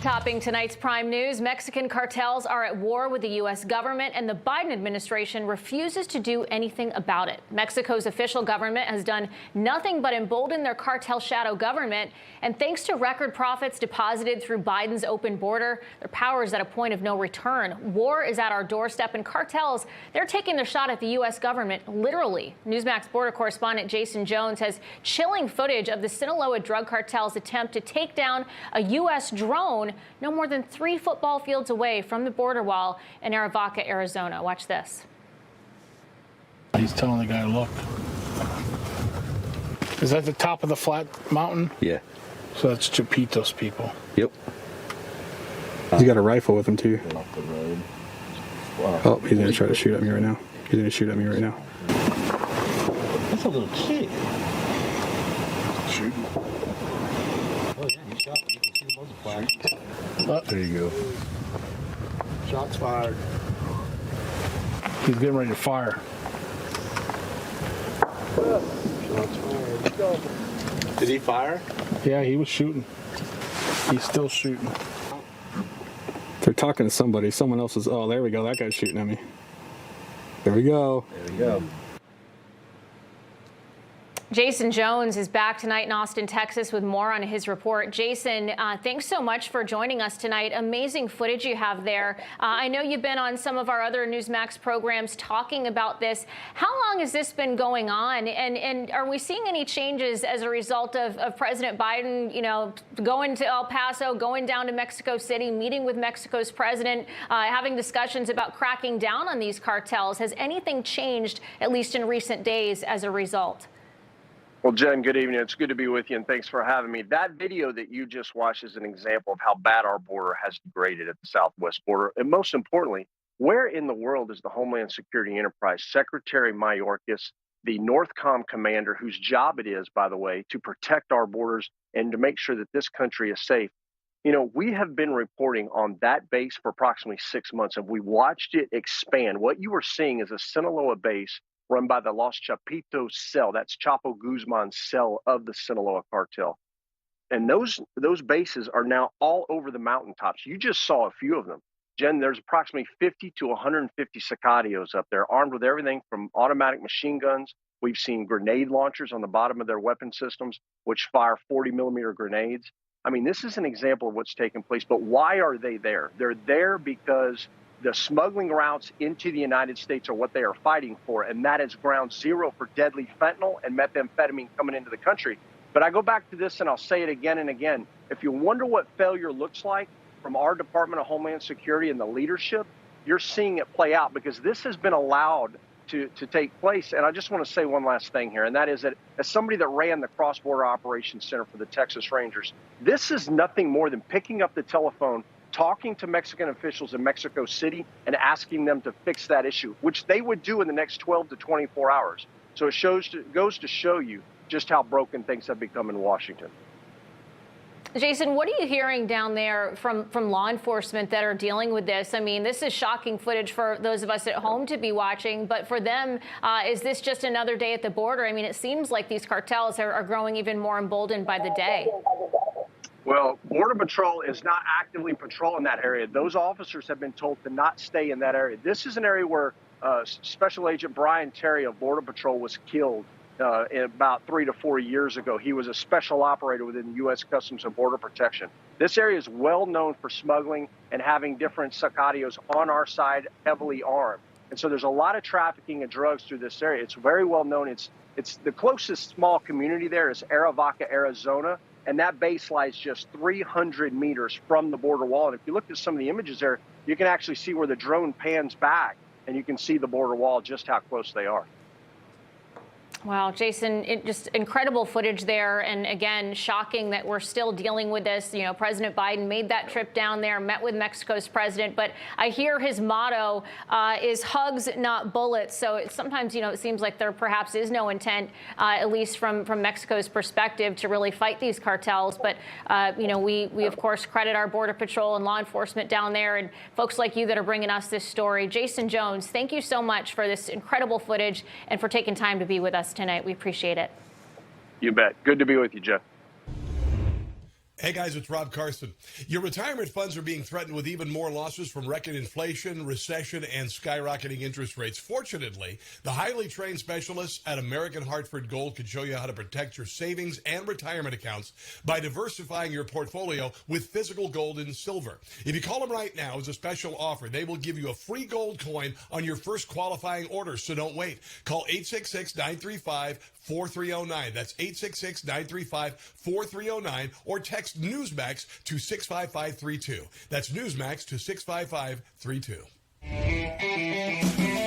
Topping tonight's prime news, Mexican cartels are at war with the U.S. government, and the Biden administration refuses to do anything about it. Mexico's official government has done nothing but embolden their cartel shadow government, and thanks to record profits deposited through Biden's open border, their power is at a point of no return. War is at our doorstep, and cartels, they're taking their shot at the U.S. government, literally. Newsmax border correspondent Jason Jones has chilling footage of the Sinaloa drug cartel's attempt to take down a U.S. drone no more than 3 football fields away from the border wall in Arivaca, Arizona. Watch this. He's telling the guy, look. Is that the top of the flat mountain? Yeah. So that's Chapitos people. Yep. He's got a rifle with him, too. Off the road. Wow. Oh, he's going to try to shoot at me right now. He's going to shoot at me right now. That's a little kid. Shooting. Oh, yeah, he shot. You can see the muzzle fire. There you go. Shots fired. He's getting ready to fire. Shots fired. Did he fire? Yeah, he was shooting. He's still shooting. They're talking to somebody. Someone else is... Oh, there we go. That guy's shooting at me. There we go. There we go. Jason Jones is back tonight in Austin, Texas, with more on his report. Jason, thanks so much for joining us tonight. Amazing footage you have there. I know you've been on some of our other Newsmax programs talking about this. How long has this been going on? And are we seeing any changes as a result of President Biden, you know, going to El Paso, going down to Mexico City, meeting with Mexico's president, having discussions about cracking down on these cartels? Has anything changed, at least in recent days, as a result? Well, Jen, good evening. It's good to be with you, and thanks for having me. That video that you just watched is an example of how bad our border has degraded at the southwest border. And most importantly, where in the world is the Homeland Security Enterprise Secretary Mayorkas, the NORTHCOM commander, whose job it is, by the way, to protect our borders and to make sure that this country is safe? You know, we have been reporting on that base for approximately 6 months, and we watched it expand. What you are seeing is a Sinaloa base run by the Los Chapitos cell. That's Chapo Guzman's cell of the Sinaloa cartel. And those bases are now all over the mountaintops. You just saw a few of them. Jen, there's approximately 50 to 150 Sicarios up there, armed with everything from automatic machine guns. We've seen grenade launchers on the bottom of their weapon systems, which fire 40-millimeter grenades. I mean, this is an example of what's taking place. But why are they there? They're there because the smuggling routes into the United States are what they are fighting for, and that is ground zero for deadly fentanyl and methamphetamine coming into the country. But I go back to this, and I'll say it again and again. If you wonder what failure looks like from our Department of Homeland Security and the leadership, you're seeing it play out because this has been allowed to take place. And I just want to say one last thing here, and that is that as somebody that ran the Cross-Border Operations Center for the Texas Rangers, this is nothing more than picking up the telephone, talking to Mexican officials in Mexico City and asking them to fix that issue, which they would do in the next 12 to 24 hours. So it goes to show you just how broken things have become in Washington. Jason, what are you hearing down there from law enforcement that are dealing with this? I mean, this is shocking footage for those of us at home to be watching, but for them, is this just another day at the border? I mean, it seems like these cartels are growing even more emboldened by the day. Well, Border Patrol is not actively patrolling that area. Those officers have been told to not stay in that area. This is an area where Special Agent Brian Terry of Border Patrol was killed about 3 to 4 years ago. He was a special operator within U.S. Customs and Border Protection. This area is well known for smuggling and having different Sicarios on our side, heavily armed. And so there's a lot of trafficking of drugs through this area. It's very well known. It's the closest small community there is Arivaca, Arizona. And that base lies just 300 meters from the border wall. And if you look at some of the images there, you can actually see where the drone pans back, and you can see the border wall, just how close they are. Wow, Jason, just incredible footage there. And again, shocking that we're still dealing with this. You know, President Biden made that trip down there, met with Mexico's president. But I hear his motto is hugs, not bullets. So sometimes, you know, it seems like there perhaps is no intent, at least from Mexico's perspective, to really fight these cartels. But, you know, we, of course, credit our Border Patrol and law enforcement down there and folks like you that are bringing us this story. Jason Jones, thank you so much for this incredible footage and for taking time to be with us tonight. We appreciate it. You bet. Good to be with you, Jeff. Hey guys, it's Rob Carson. Your retirement funds are being threatened with even more losses from record inflation, recession, and skyrocketing interest rates. Fortunately, the highly trained specialists at American Hartford Gold can show you how to protect your savings and retirement accounts by diversifying your portfolio with physical gold and silver. If you call them right now as a special offer, they will give you a free gold coin on your first qualifying order, so don't wait. Call 866-935-4309. That's 866-935-4309, or text Newsmax to 65532. That's Newsmax to 65532.